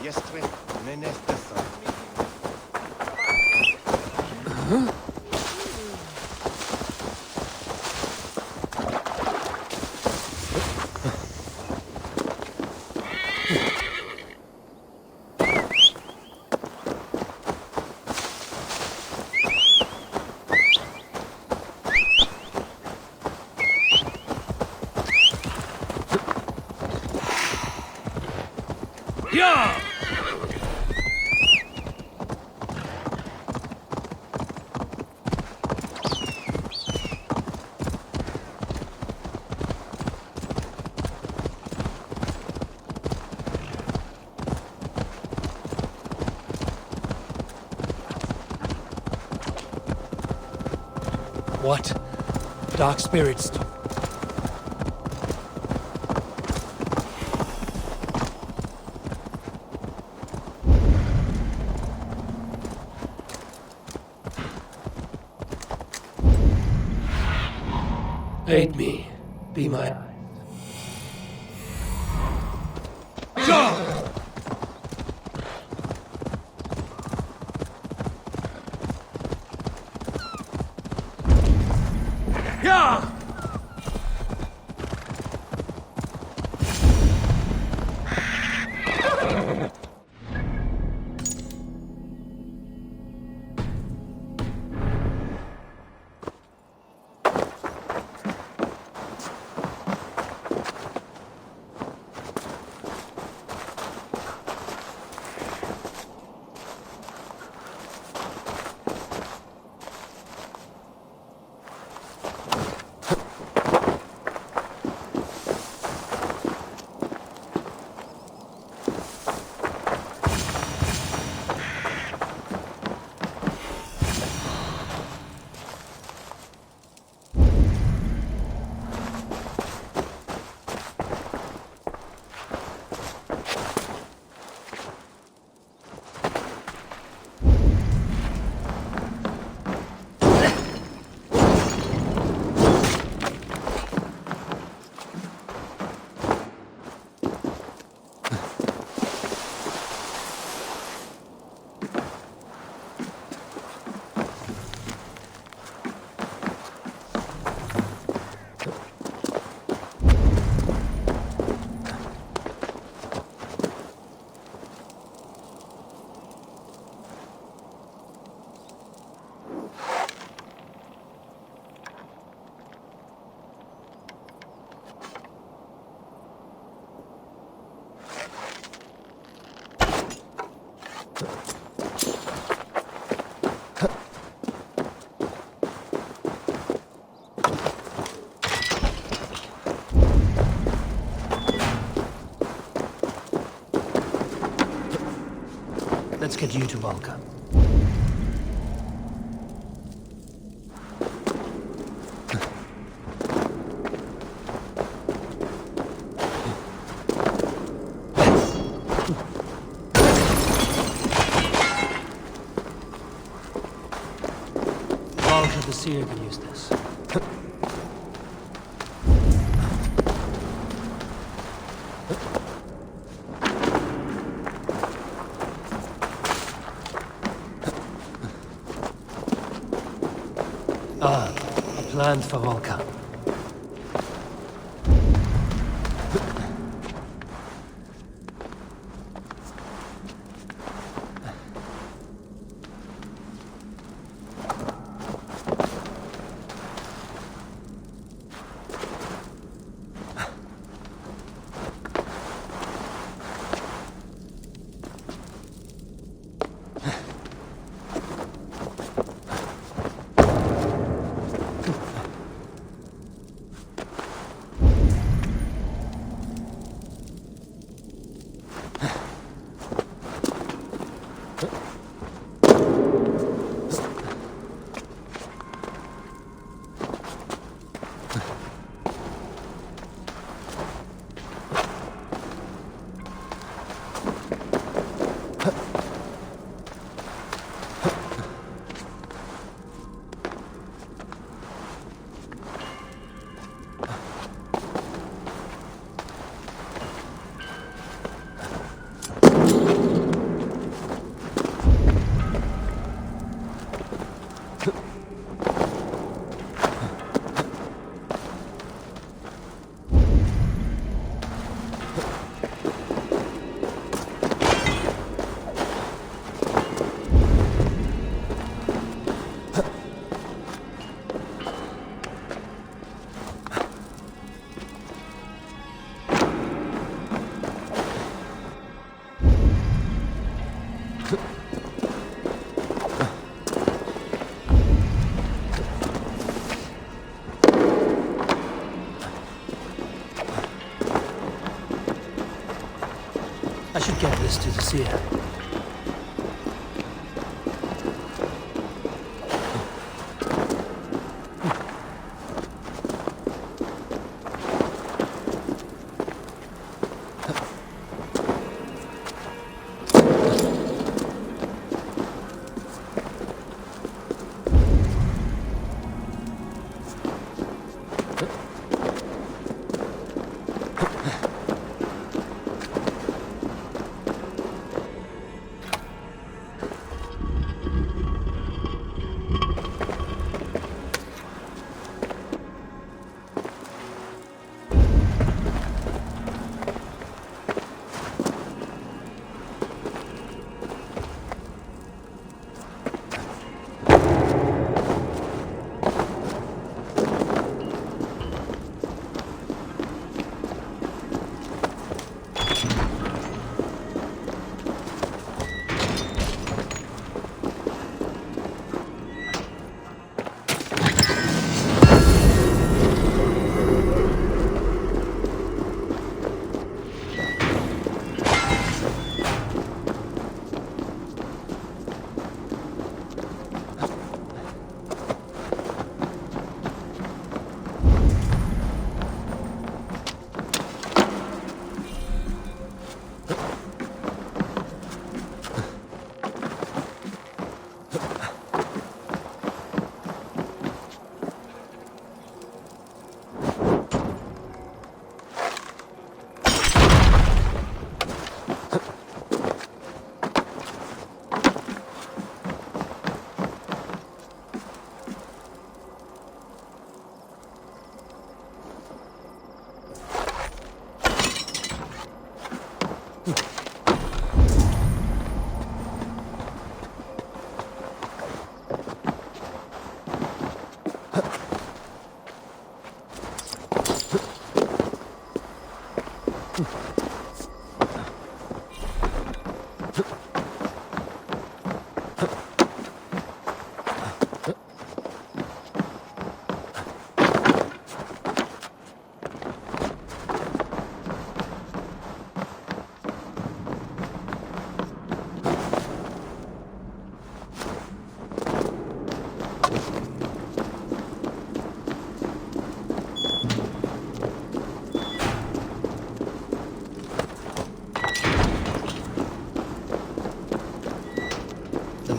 Yestre, Menestesa. Yeah! What? Dark spirits. Aid me. Be my eyes. Yeah! Let's get you to Valka. Valka the Seer can use this. A plan for Valka. I should get this to the seer.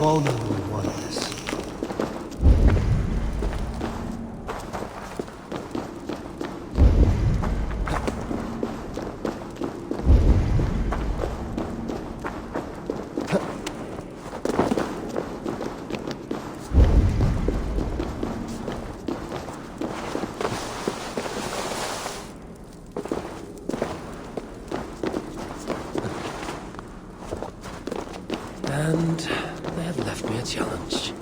All know we want this. And they have left me a challenge.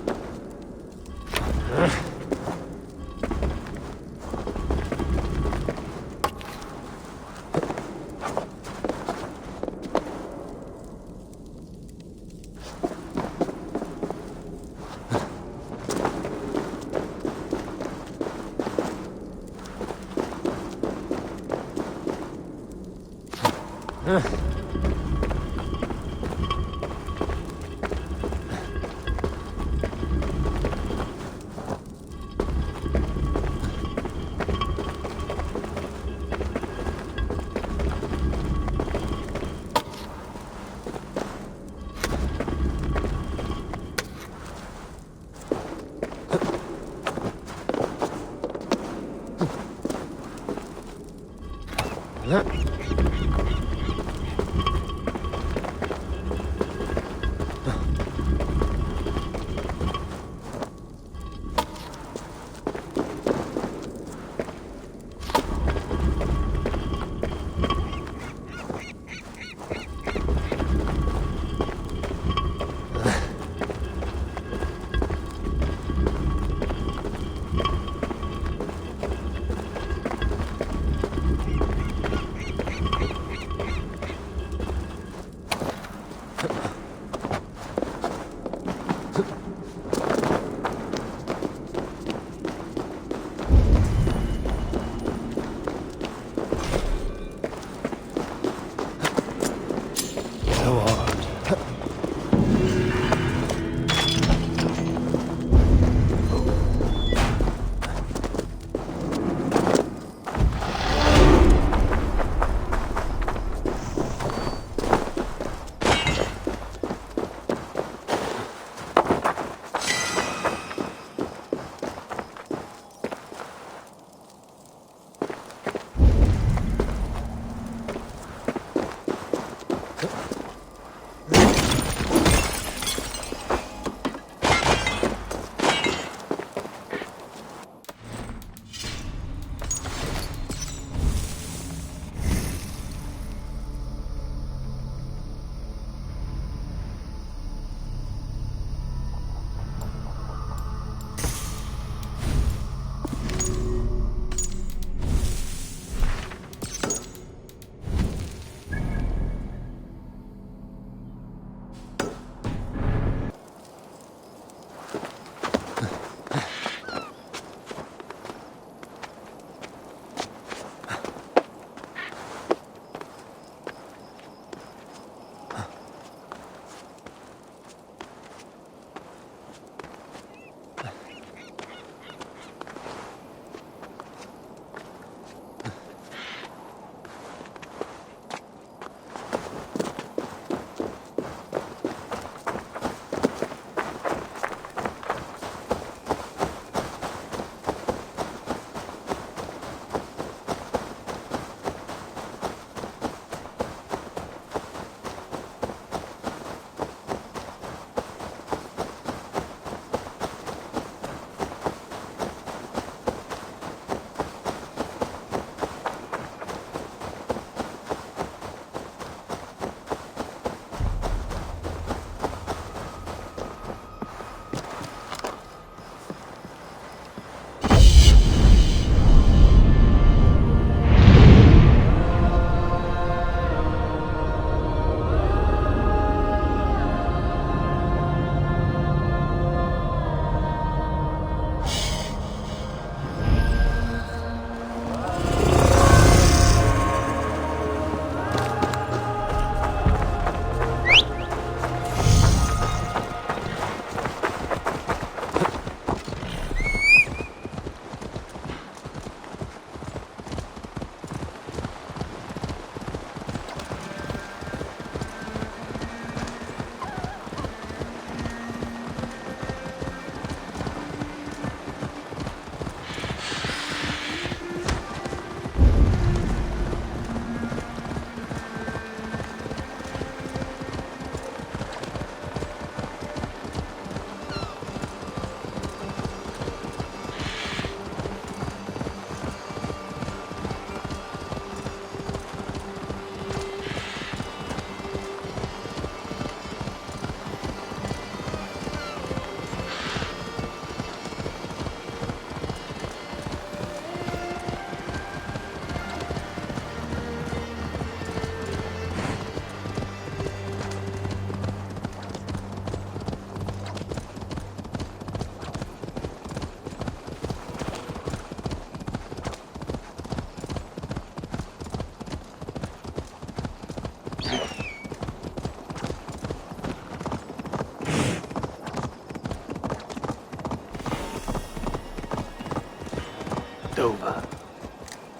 over.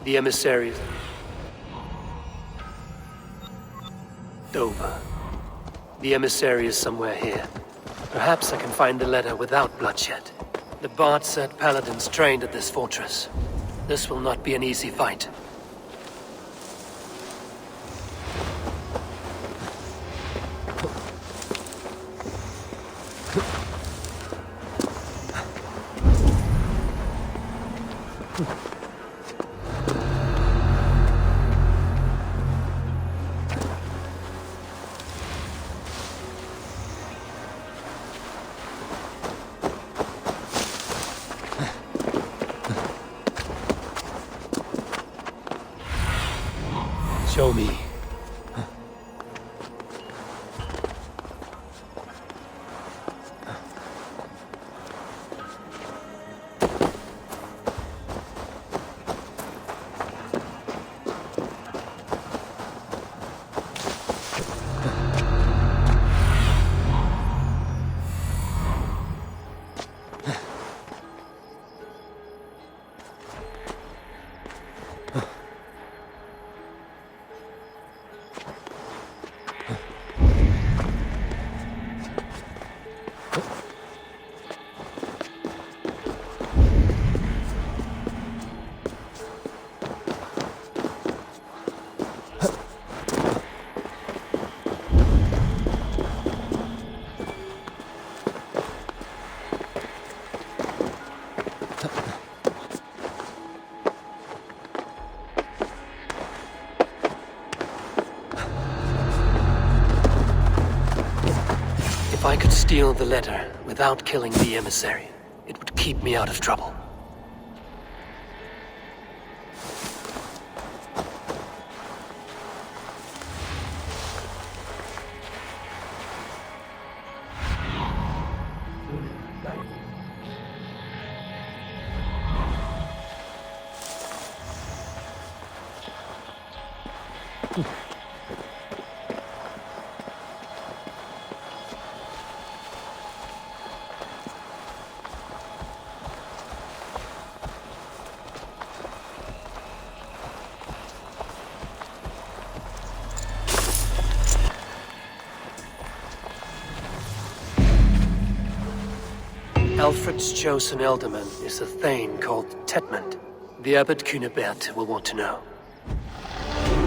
The emissaries... Over. The emissary is somewhere here. Perhaps I can find the letter without bloodshed. The Bard said paladins trained at this fortress. This will not be an easy fight. Show me. If I could steal the letter without killing the emissary, it would keep me out of trouble. Alfred's chosen elderman is a Thane called Tetmund. The Abbot Cunibert will want to know.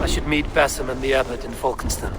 I should meet Basim and the Abbot in Falkenston.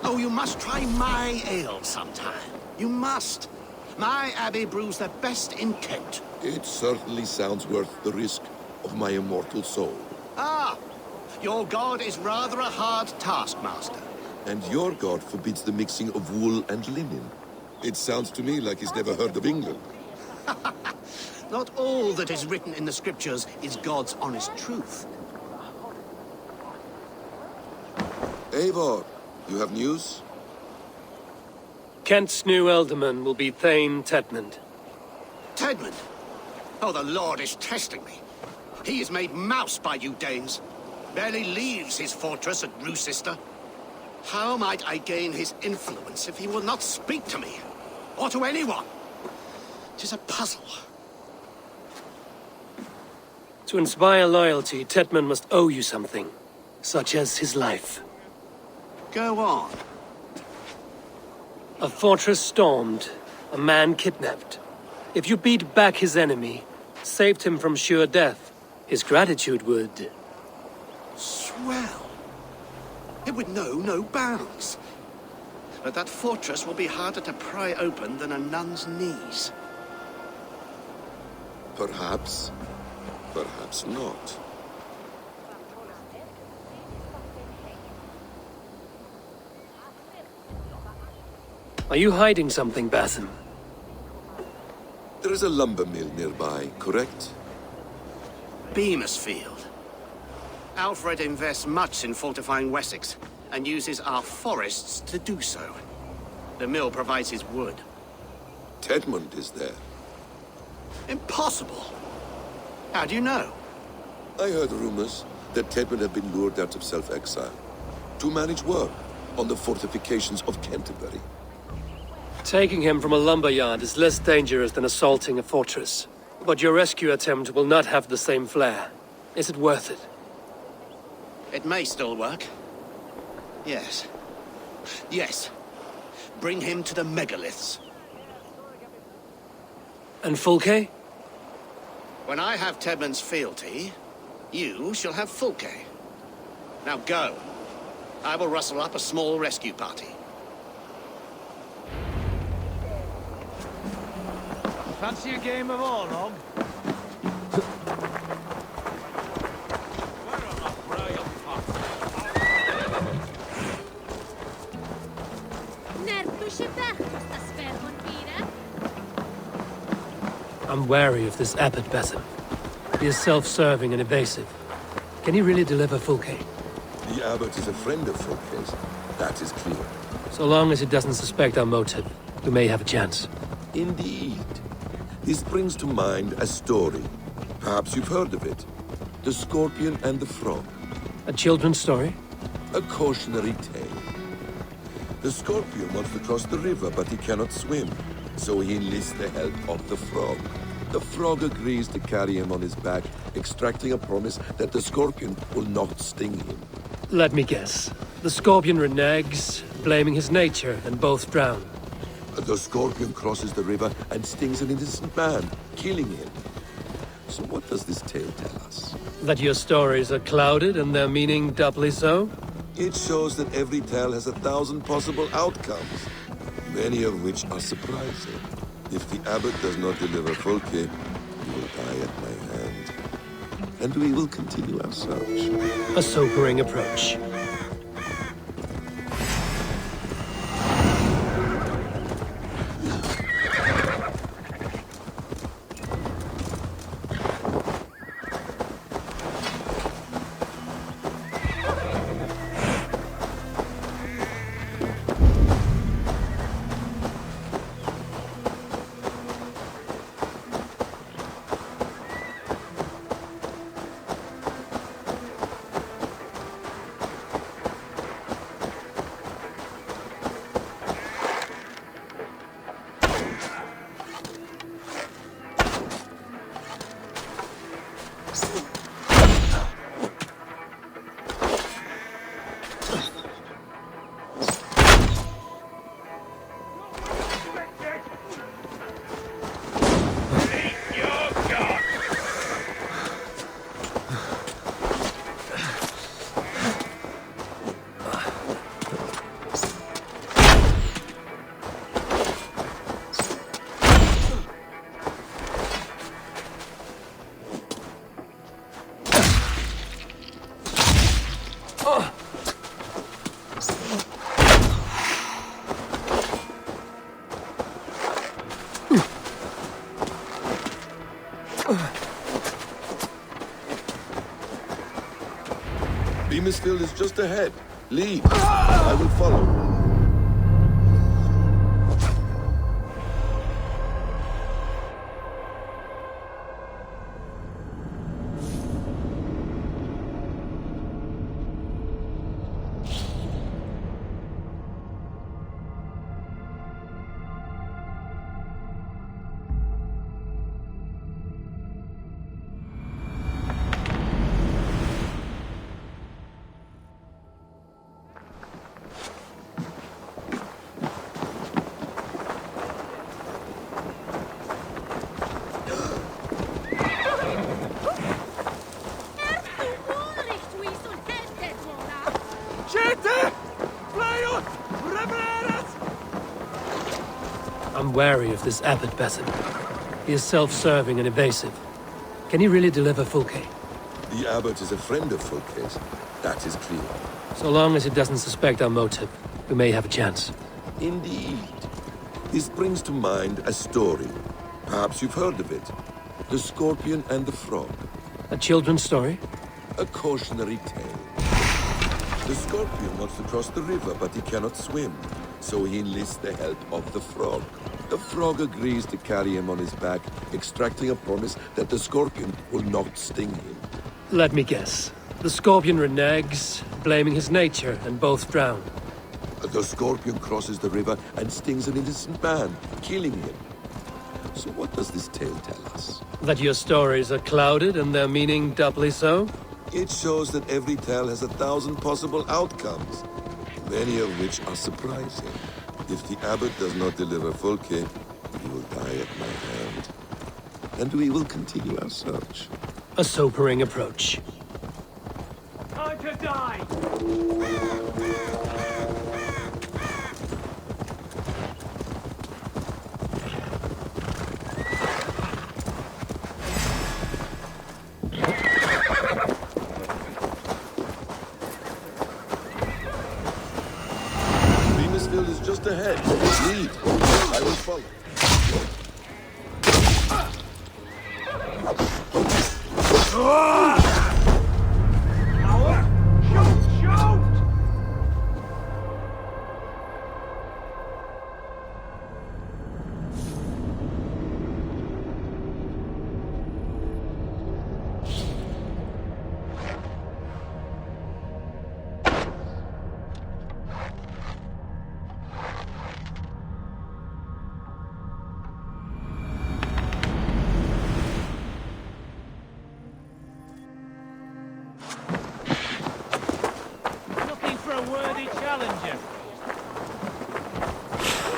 Oh, you must try my ale sometime. You must. My abbey brews the best in Kent. It certainly sounds worth the risk of my immortal soul. Ah, your god is rather a hard taskmaster. And your god forbids the mixing of wool and linen. It sounds to me like he's never heard of England. Not all that is written in the scriptures is God's honest truth. Eivor, you have news? Kent's new ealdorman will be Thane Tedmund. Tedmund? Oh, the Lord is testing me. He is made mouse by you Danes. Barely leaves his fortress at Roosister. How might I gain his influence if he will not speak to me? Or to anyone? 'Tis a puzzle. To inspire loyalty, Tedmund must owe you something, such as his life. Go on. A fortress stormed, a man kidnapped. If you beat back his enemy, saved him from sure death, his gratitude would... Swell. It would know no bounds. But that fortress will be harder to pry open than a nun's knees. Perhaps. Perhaps not. Are you hiding something, Basim? There is a lumber mill nearby, correct? Beamisfield. Alfred invests much in fortifying Wessex, and uses our forests to do so. The mill provides his wood. Tedmund is there. Impossible! How do you know? I heard rumors that Tedmund had been lured out of self-exile to manage work on the fortifications of Canterbury. Taking him from a lumberyard is less dangerous than assaulting a fortress. But your rescue attempt will not have the same flair. Is it worth it? It may still work. Yes. Yes. Bring him to the megaliths. And Fulke? When I have Tedmund's fealty, you shall have Fulke. Now go. I will rustle up a small rescue party. Fancy a game of Orlog? I'm wary of this Abbot, Basim. He is self-serving and evasive. Can he really deliver Fulke? The Abbot is a friend of Fulke's. That is clear. So long as he doesn't suspect our motive, we may have a chance. Indeed. This brings to mind a story. Perhaps you've heard of it. The Scorpion and the Frog. A children's story? A cautionary tale. The Scorpion wants to cross the river, but he cannot swim. So he enlists the help of the Frog. The Frog agrees to carry him on his back, extracting a promise that the Scorpion will not sting him. Let me guess. The Scorpion reneges, blaming his nature, and both drown. The Scorpion crosses the river and stings an innocent man, killing him. So what does this tale tell us? That your stories are clouded and their meaning doubly so? It shows that every tale has 1,000 possible outcomes, many of which are surprising. If the Abbot does not deliver Folke, he will die at my hand. And we will continue our search. A sobering approach. Beamisfield is just ahead. Lead. I will follow. I'm wary of this Abbot Besson. He is self-serving and evasive. Can he really deliver Fulke? The Abbot is a friend of Folke's. That is clear. So long as he doesn't suspect our motive, we may have a chance. Indeed. This brings to mind a story. Perhaps you've heard of it. The Scorpion and the Frog. A children's story? A cautionary tale. The Scorpion wants to cross the river, but he cannot swim. So he enlists the help of the Frog. The Frog agrees to carry him on his back, extracting a promise that the Scorpion will not sting him. Let me guess. The Scorpion reneges, blaming his nature, and both drown. The Scorpion crosses the river and stings an innocent man, killing him. So what does this tale tell us? That your stories are clouded and their meaning doubly so? It shows that every tale has 1,000 possible outcomes, many of which are surprising. If the Abbot does not deliver Folke, he will die at my hand. And we will continue our search. A sobering approach. Time to die! Beamisfield is just ahead. Lead. I will follow.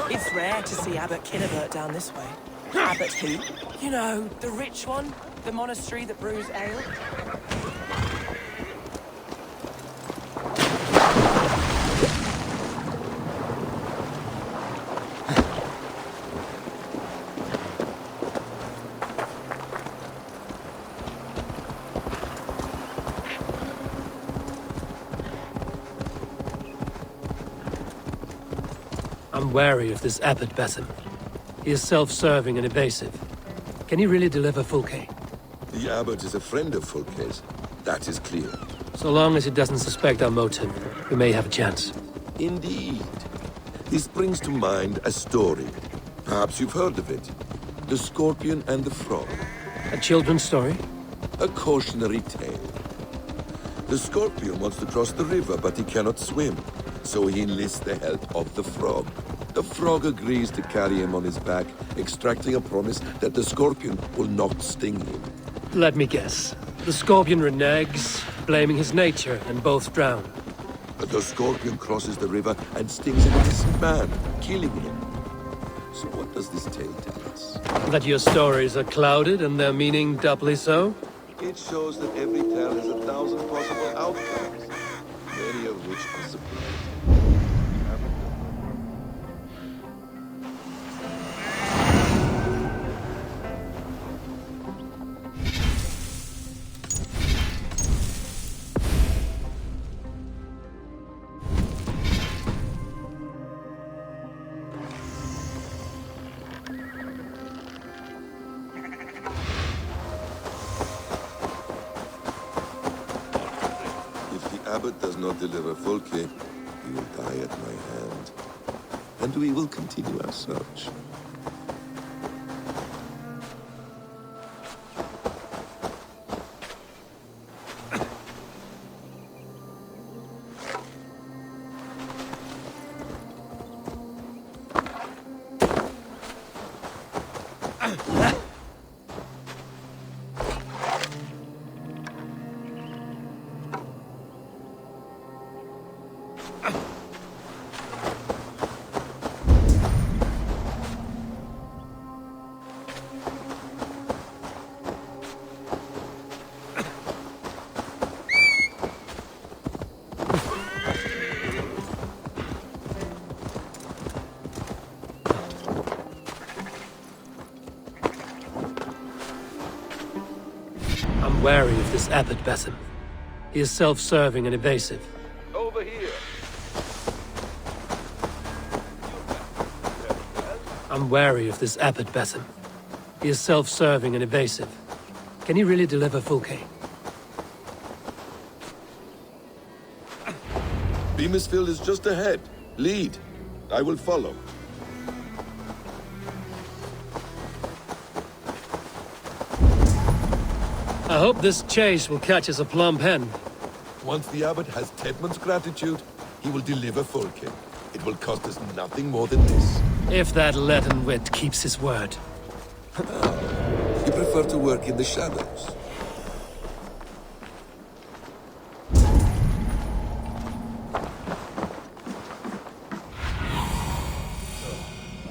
It's rare to see Abbot Kinnebert down this way. Abbot who? You know, the rich one? The monastery that brews ale? I'm wary of this Abbot Basim. He is self-serving and evasive. Can he really deliver Fulke? The Abbot is a friend of Fulke's. That is clear. So long as he doesn't suspect our motive, we may have a chance. Indeed. This brings to mind a story. Perhaps you've heard of it. The Scorpion and the Frog. A children's story? A cautionary tale. The Scorpion wants to cross the river, but he cannot swim. So he enlists the help of the Frog. The Frog agrees to carry him on his back, extracting a promise that the Scorpion will not sting him. Let me guess. The Scorpion reneges, blaming his nature, and both drown. The Scorpion crosses the river and stings an innocent man, killing him. So what does this tale tell us? That your stories are clouded and their meaning doubly so? It shows that every tale has 1,000 possible outcomes, many of which are surprising. Abbot does not deliver Fulke, he will die at my hand. And we will continue our search. I'm wary of this Abbot Basim. He is self-serving and evasive. Over here! I'm wary of this Abbot Basim. He is self-serving and evasive. Can he really deliver Fulke? Beamisfield is just ahead. Lead. I will follow. I hope this chase will catch us a plump hen. Once the Abbot has Tedman's gratitude, he will deliver Fulke. It will cost us nothing more than this. If that leaden wit keeps his word. You prefer to work in the shadows.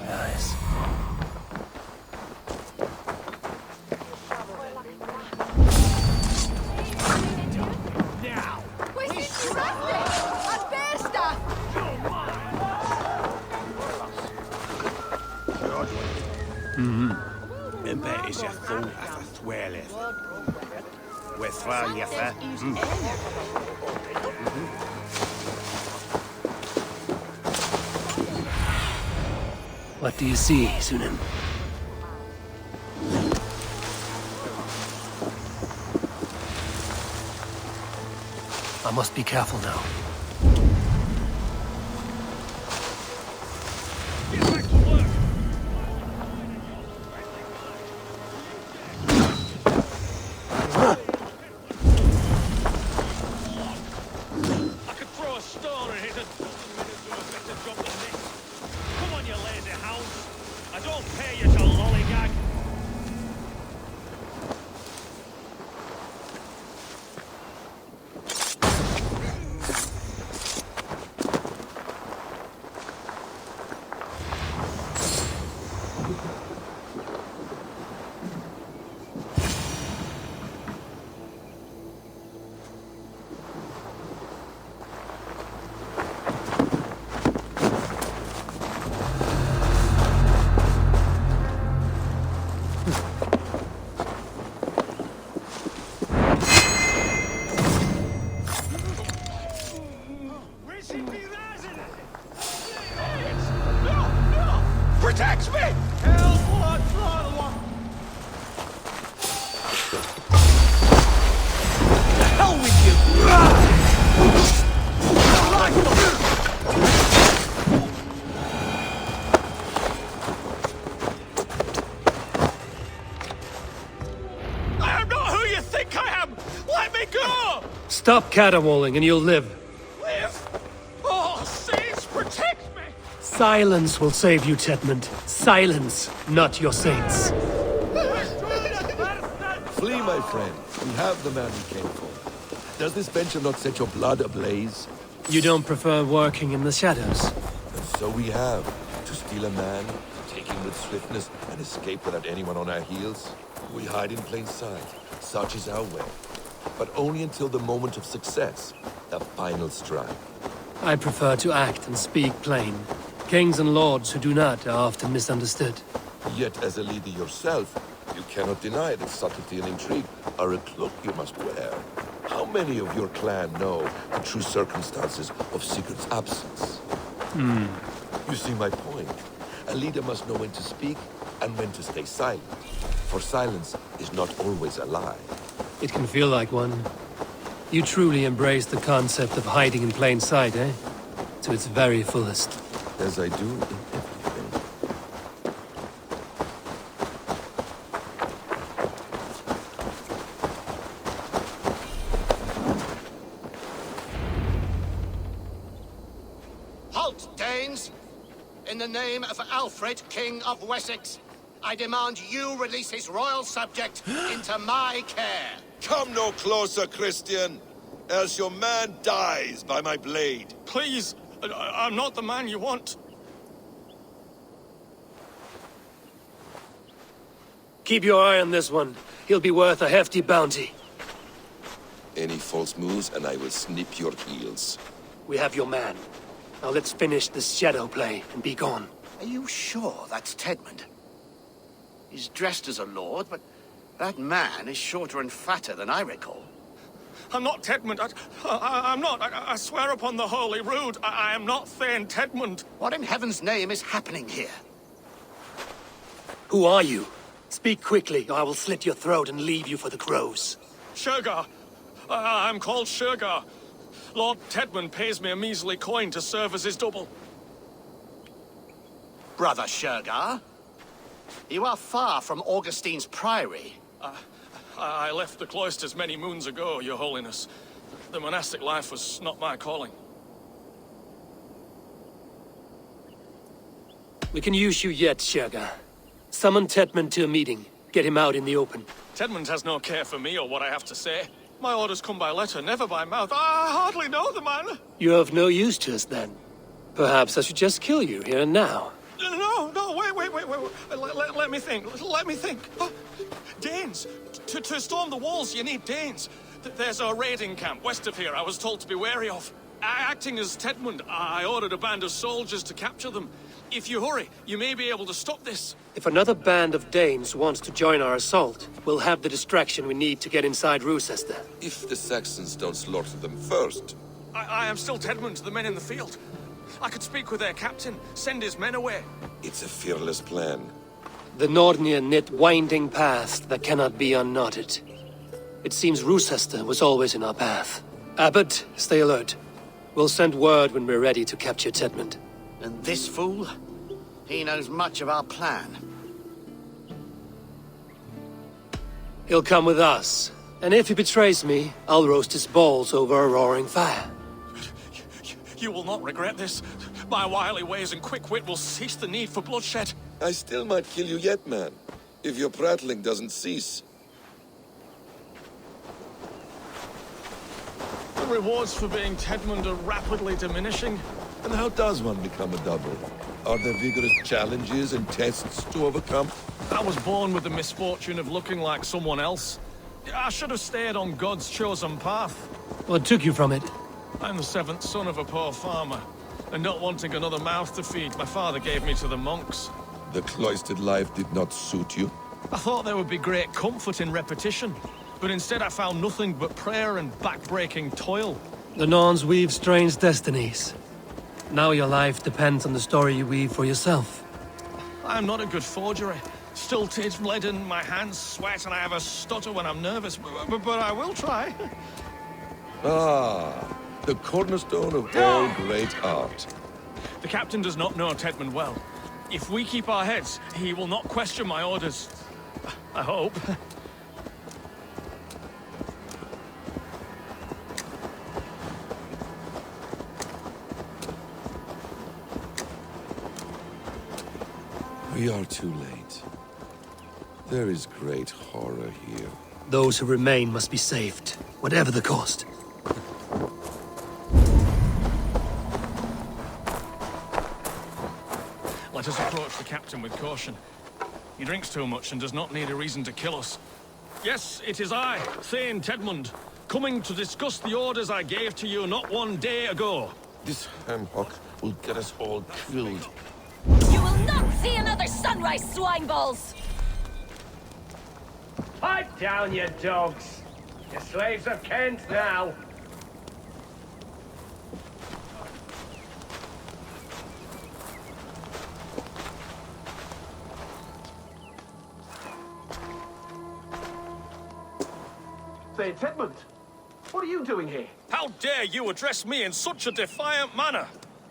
My eyes. Bet is your thought at a thweleth. We're throwing you for. What do you see, Sunan? I must be careful now. Hell with you! I am not who you think I am! Let me go! Stop caterwauling and you'll live. Live! Oh, saints, protect me! Silence will save you, Tedmund. Silence, not your saints. Flee, my friend. We have the man we came for. Does this venture not set your blood ablaze? You don't prefer working in the shadows? And so we have. To steal a man, take him with swiftness, and escape without anyone on our heels. We hide in plain sight. Such is our way. But only until the moment of success. The final strike. I prefer to act and speak plain. Kings and lords who do not are often misunderstood. Yet as a leader yourself, you cannot deny that subtlety and intrigue are a cloak you must wear. How many of your clan know the true circumstances of Sigurd's absence? You see my point. A leader must know when to speak and when to stay silent. For silence is not always a lie. It can feel like one. You truly embrace the concept of hiding in plain sight, eh? To its very fullest. As I do in everything. Halt, Danes! In the name of Alfred, King of Wessex, I demand you release his royal subject into my care. Come no closer, Christian, else your man dies by my blade. Please, I'm not the man you want. Keep your eye on this one. He'll be worth a hefty bounty. Any false moves and I will snip your heels. We have your man. Now let's finish this shadow play and be gone. Are you sure that's Tedmund? He's dressed as a lord, but that man is shorter and fatter than I recall. I'm not Tedmund. I'm not. I swear upon the Holy Rood, I am not Thane Tedmund. What in heaven's name is happening here? Who are you? Speak quickly, or I will slit your throat and leave you for the crows. Shergar. I'm called Shergar. Lord Tedmund pays me a measly coin to serve as his double. Brother Shergar? You are far from Augustine's priory. I left the cloisters many moons ago, Your Holiness. The monastic life was not my calling. We can use you yet, Shergar. Summon Tedmund to a meeting. Get him out in the open. Tedmund has no care for me or what I have to say. My orders come by letter, never by mouth. I hardly know the man. You're of no use to us, then. Perhaps I should just kill you here and now. No, wait. Let me think. Oh, Danes. To storm the walls, you need Danes. There's a raiding camp west of here I was told to be wary of. Acting as Tedmund, I ordered a band of soldiers to capture them. If you hurry, you may be able to stop this. If another band of Danes wants to join our assault, we'll have the distraction we need to get inside Rochester. If the Saxons don't slaughter them first. I am still Tedmund to the men in the field. I could speak with their captain, send his men away. It's a fearless plan. The Nordnir knit winding paths that cannot be unknotted. It seems Rochester was always in our path. Abbot, stay alert. We'll send word when we're ready to capture Tedmund. And this fool? He knows much of our plan. He'll come with us. And if he betrays me, I'll roast his balls over a roaring fire. You will not regret this. My wily ways and quick wit will cease the need for bloodshed. I still might kill you yet, man. If your prattling doesn't cease. The rewards for being Tedmund are rapidly diminishing. And how does one become a double? Are there vigorous challenges and tests to overcome? I was born with the misfortune of looking like someone else. I should have stayed on God's chosen path. What took you from it? I'm the seventh son of a poor farmer, and not wanting another mouth to feed, my father gave me to the monks. The cloistered life did not suit you? I thought there would be great comfort in repetition, but instead I found nothing but prayer and back-breaking toil. The Norns weave strange destinies. Now your life depends on the story you weave for yourself. I'm not a good forgery. Stilted, leaden, my hands sweat, and I have a stutter when I'm nervous. But I will try. Ah, the cornerstone of all great art. The captain does not know Tedmund well. If we keep our heads, he will not question my orders. I hope. We are too late. There is great horror here. Those who remain must be saved, whatever the cost. Let us approach the captain with caution. He drinks too much and does not need a reason to kill us. Yes, it is I, Thane Tedmund, coming to discuss the orders I gave to you not 1 day ago. This hamhock will get us all killed. You will not see another sunrise, swineballs! Pipe down, you dogs! You're slaves of Kent now! Say, Tedmund, what are you doing here? How dare you address me in such a defiant manner?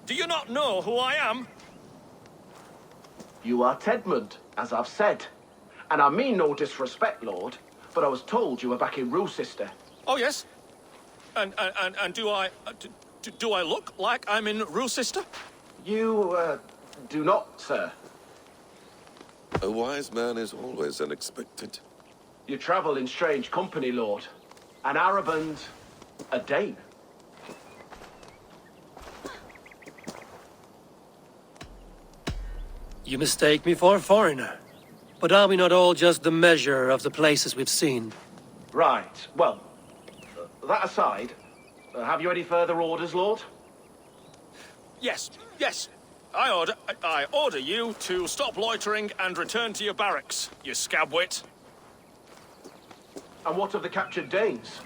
Do you not know who I am? You are Tedmund, as I've said. And I mean no disrespect, Lord, but I was told you were back in Roosister. Oh, yes? And do I... do I look like I'm in Roosister? You, do not, sir. A wise man is always unexpected. You travel in strange company, Lord. An Arab and a Dane. You mistake me for a foreigner. But are we not all just the measure of the places we've seen? Right, well, that aside, have you any further orders, Lord? Yes, yes. I order you to stop loitering and return to your barracks, you scabwit. And what of the captured Danes?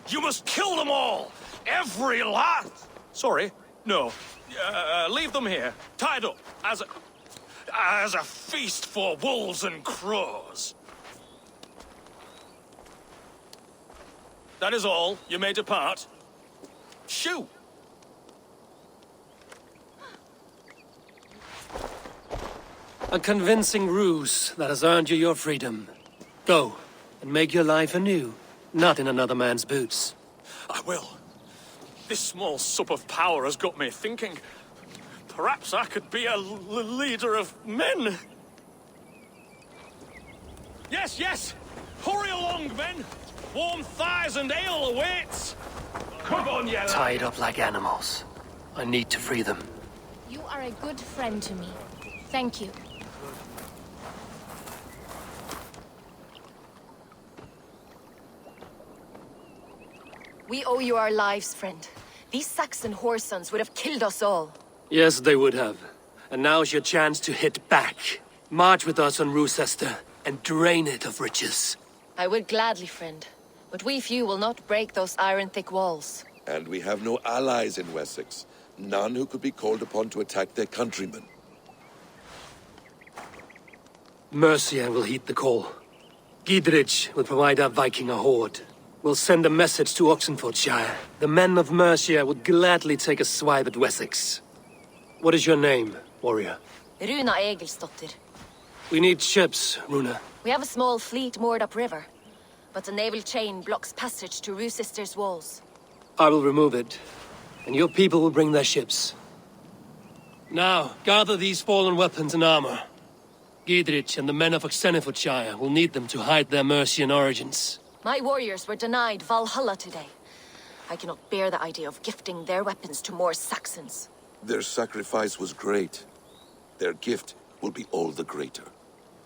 You must kill them all! Every last! Sorry, no. Leave them here, tied up, as a feast for wolves and crows. That is all. You may depart. Shoo! A convincing ruse that has earned you your freedom. Go, and make your life anew, not in another man's boots. I will. This small sup of power has got me thinking. Perhaps I could be a leader of men. Yes, yes! Hurry along, men! Warm thighs and ale awaits! Come on, you lad! Tied up like animals. I need to free them. You are a good friend to me. Thank you. We owe you our lives, friend. These Saxon whoresons would have killed us all. Yes, they would have. And now's your chance to hit back. March with us on Roosester and drain it of riches. I would gladly, friend. But we few will not break those iron-thick walls. And we have no allies in Wessex. None who could be called upon to attack their countrymen. Mercia will heed the call. Gidrich will provide our Viking a horde. We'll send a message to Oxenfordshire. The men of Mercia would gladly take a swipe at Wessex. What is your name, warrior? Runa Egilsdotter. We need ships, Runa. We have a small fleet moored upriver, but the naval chain blocks passage to Roosister's walls. I will remove it, and your people will bring their ships. Now, gather these fallen weapons and armor. Gidrich and the men of Oxenfordshire will need them to hide their Mercian origins. My warriors were denied Valhalla today. I cannot bear the idea of gifting their weapons to more Saxons. Their sacrifice was great. Their gift will be all the greater.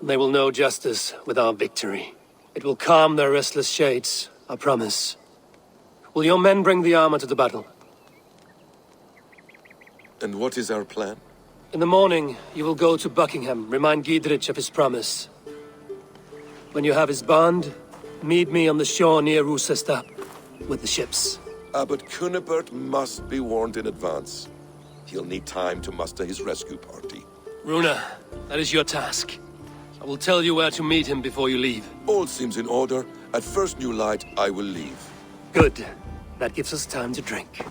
They will know justice with our victory. It will calm their restless shades, I promise. Will your men bring the armor to the battle? And what is our plan? In the morning, you will go to Buckingham, remind Gidrich of his promise. When you have his bond, meet me on the shore near Roosester with the ships. Abbot Cunibert must be warned in advance. He'll need time to muster his rescue party. Runa, that is your task. I will tell you where to meet him before you leave. All seems in order. At first new light, I will leave. Good. That gives us time to drink.